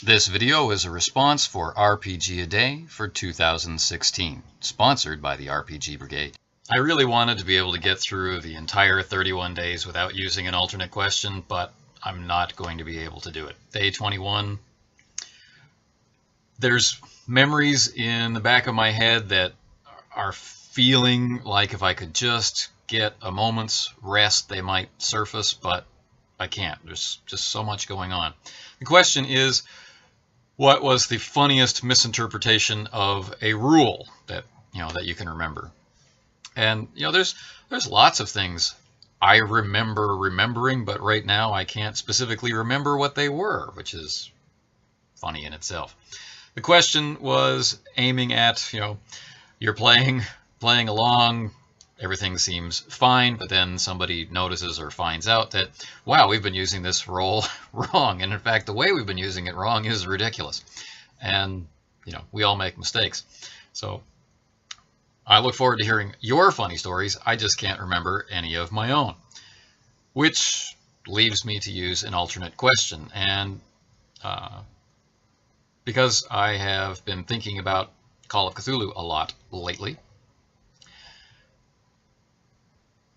This video is a response for RPGaDay for 2016, sponsored by the RPG Brigade. I really wanted to be able to get through the entire 31 days without using an alternate question, but I'm not going to be able to do it. Day 21, there's memories in the back of my head that are feeling like if I could just get a moment's rest, they might surface, but I can't. There's just so much going on. The question is, what was the funniest misinterpretation of a rule that you can remember? And there's lots of things I remember remembering, but right now I can't specifically remember what they were, which is funny in itself. The question was aiming at, you're playing along, everything seems fine, but then somebody notices or finds out that, wow, we've been using this roll wrong. And in fact, the way we've been using it wrong is ridiculous. And, we all make mistakes. So I look forward to hearing your funny stories. I just can't remember any of my own, which leaves me to use an alternate question. And because I have been thinking about Call of Cthulhu a lot lately,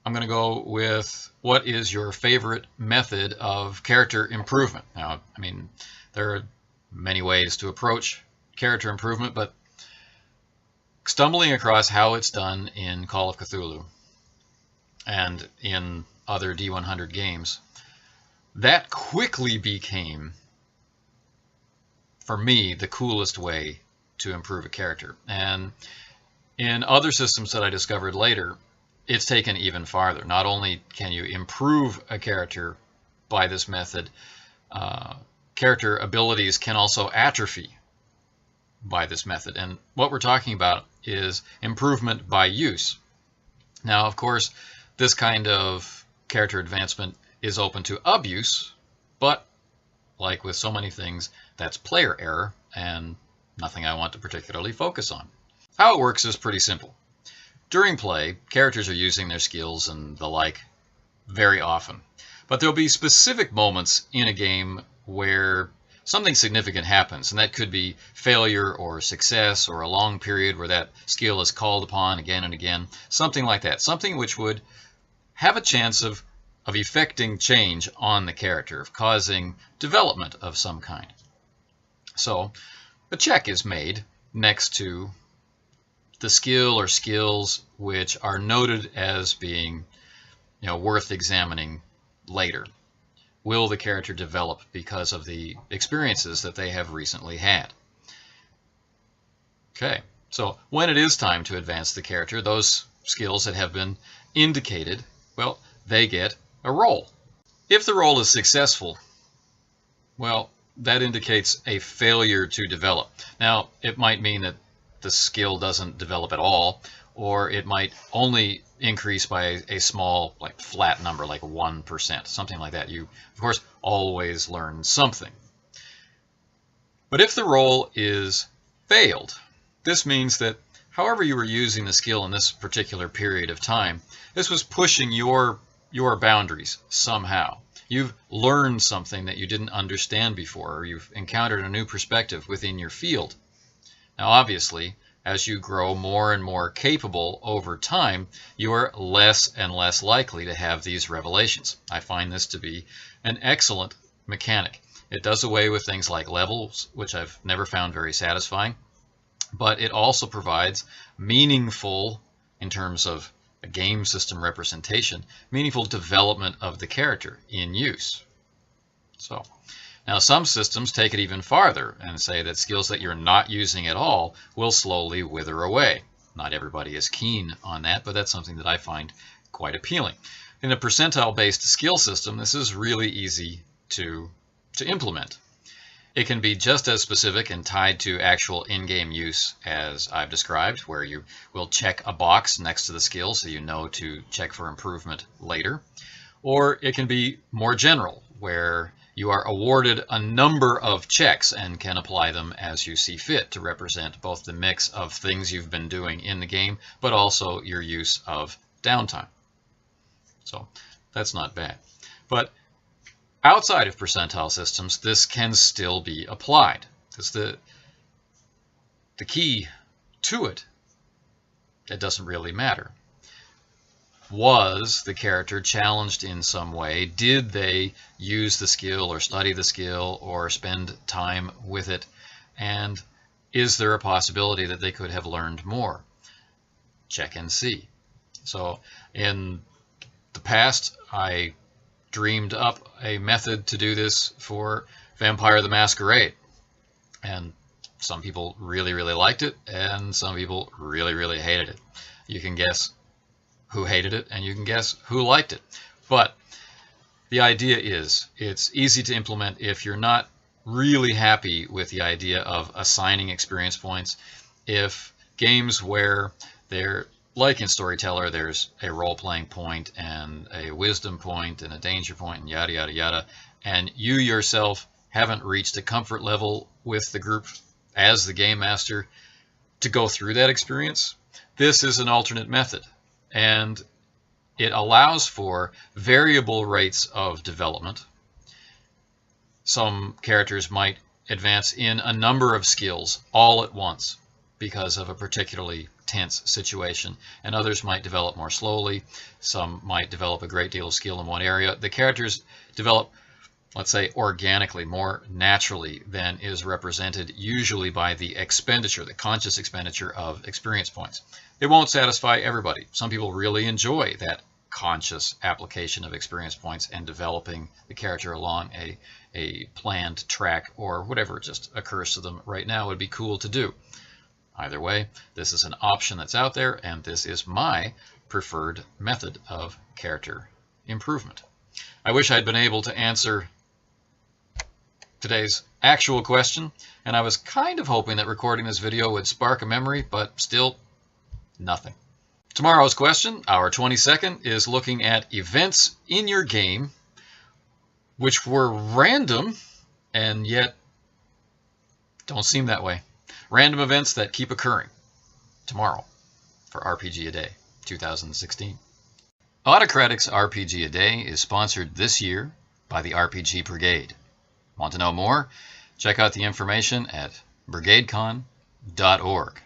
I'm going to go with, what is your favorite method of character improvement? Now, there are many ways to approach character improvement, but stumbling across how it's done in Call of Cthulhu and in other D100 games, that quickly became, for me, the coolest way to improve a character. And in other systems that I discovered later, it's taken even farther. Not only can you improve a character by this method, character abilities can also atrophy by this method. And what we're talking about is improvement by use. Now, of course, this kind of character advancement is open to abuse, but like with so many things, that's player error and nothing I want to particularly focus on. How it works is pretty simple. During play, characters are using their skills and the like very often. But there'll be specific moments in a game where something significant happens, and that could be failure or success or a long period where that skill is called upon again and again, something like that, something which would have a chance of effecting change on the character, of causing development of some kind. So a check is made next to the skill or skills which are noted as being worth examining later. Will the character develop because of the experiences that they have recently had? Okay, so when it is time to advance the character, those skills that have been indicated, well, they get a roll. If the roll is successful, well, that indicates a failure to develop. Now, it might mean that the skill doesn't develop at all, or it might only increase by a small, flat number, like 1%, something like that. You, of course, always learn something. But if the roll is failed, this means that however you were using the skill in this particular period of time, this was pushing your boundaries somehow. You've learned something that you didn't understand before, or you've encountered a new perspective within your field. Now, obviously, as you grow more and more capable over time, you are less and less likely to have these revelations. I find this to be an excellent mechanic. It does away with things like levels, which I've never found very satisfying, but it also provides meaningful, in terms of a game system representation, meaningful development of the character in use. So, now, some systems take it even farther and say that skills that you're not using at all will slowly wither away. Not everybody is keen on that, but that's something that I find quite appealing. In a percentile-based skill system, this is really easy to implement. It can be just as specific and tied to actual in-game use as I've described, where you will check a box next to the skill so you know to check for improvement later. Or it can be more general, where you are awarded a number of checks and can apply them as you see fit to represent both the mix of things you've been doing in the game, but also your use of downtime. So that's not bad. But Outside of percentile systems, this can still be applied. Because the key to it doesn't really matter. Was the character challenged in some way? Did they use the skill or study the skill or spend time with it? And is there a possibility that they could have learned more? Check and see. So in the past, I dreamed up a method to do this for Vampire the Masquerade. And some people really, really liked it, and some people really, really hated it. You can guess who hated it, and you can guess who liked it. But the idea is, it's easy to implement if you're not really happy with the idea of assigning experience points. If games where they're like in Storyteller, there's a role-playing point and a wisdom point and a danger point and yada, yada, yada, and you yourself haven't reached a comfort level with the group as the game master to go through that experience, this is an alternate method. And it allows for variable rates of development. Some characters might advance in a number of skills all at once because of a particularly tense situation, and others might develop more slowly. Some might develop a great deal of skill in one area. The characters develop, let's say, organically, more naturally than is represented usually by the expenditure, the conscious expenditure of experience points. It won't satisfy everybody. Some people really enjoy that conscious application of experience points and developing the character along a planned track or whatever just occurs to them right now would be cool to do. Either way, this is an option that's out there, and this is my preferred method of character improvement. I wish I'd been able to answer today's actual question, and I was kind of hoping that recording this video would spark a memory, but still nothing. Tomorrow's question, our 22nd, is looking at events in your game which were random and yet don't seem that way. Random events that keep occurring. Tomorrow for RPGaDay 2016. Autocratic's RPGaDay is sponsored this year by the RPG Brigade. Want to know more? Check out the information at brigadecon.org.